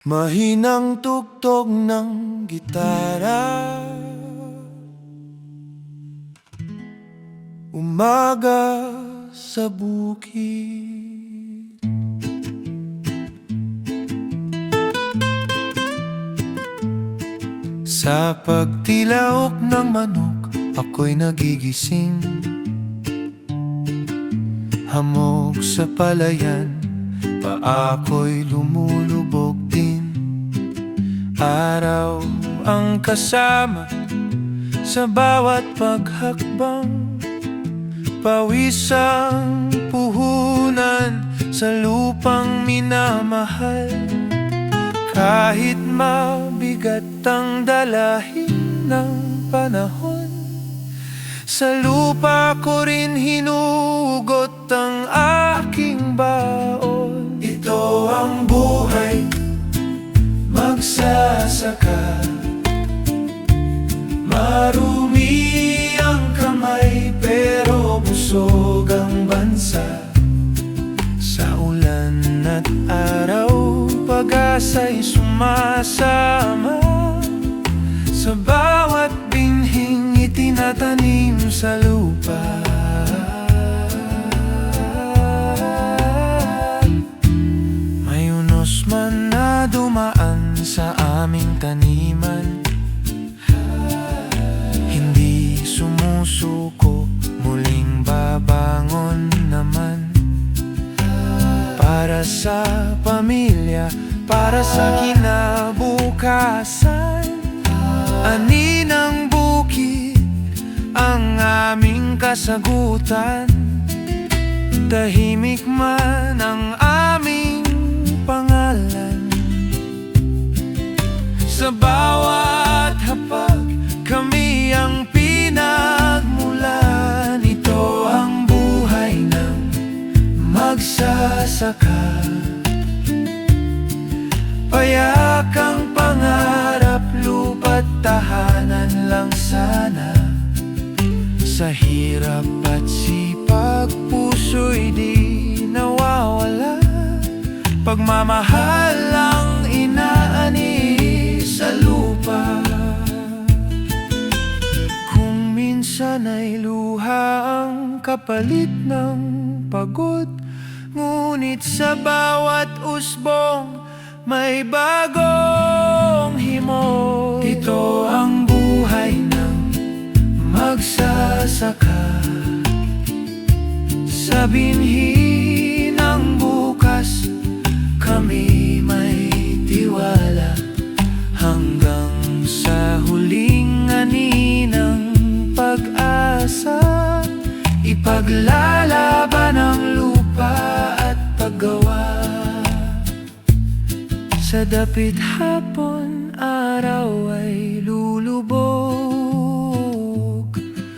Mahinang tugtog ng gitara, umaga sa bukid. Sa pagtilaok ng manok, ako'y nagigising. Hamog sa palayan, paako'y lumulubog din. Araw ang kasama sa bawat paghakbang, pawis ang puhunan sa lupang minamahal. Kahit mabigat ang dalahin ng panahon, sa lupa ko rin hinugot ang aking baon. Ito ang buhay, magsasaka. Marumi ang kamay pero busog ang bansa. Sa ulan at araw, pag-asa'y sumasama. Sa bawat binhing itinatanim sa lupa. May unos man na dumaan sa aming taniman, hindi sumusuko, muling babangon naman. Para sa pamilya, para sa kinabukasan, ani ng bukid ang aming kasagutan. Tahimik man ang aming pangalan, sa bawat hapag kami ang pinagmulan. Ito ang buhay ng magsasaka. Payak ang pangarap, lupa't tahanan lang sana. Sa hirap at sipag, puso'y di nawawala. Pagmamahal ang inaani sa lupa. Kung minsan ay luha ang kapalit ng pagod, ngunit sa bawat usbong may bagong himog. Ito ang buhay ng magsasaka. Sa binhi ng bukas, kami may tiwala. Hanggang sa huling ani ng pag-asa, ipaglalaban ang lupa at paggawa. Sa dapit hapon, araw ay lulubog.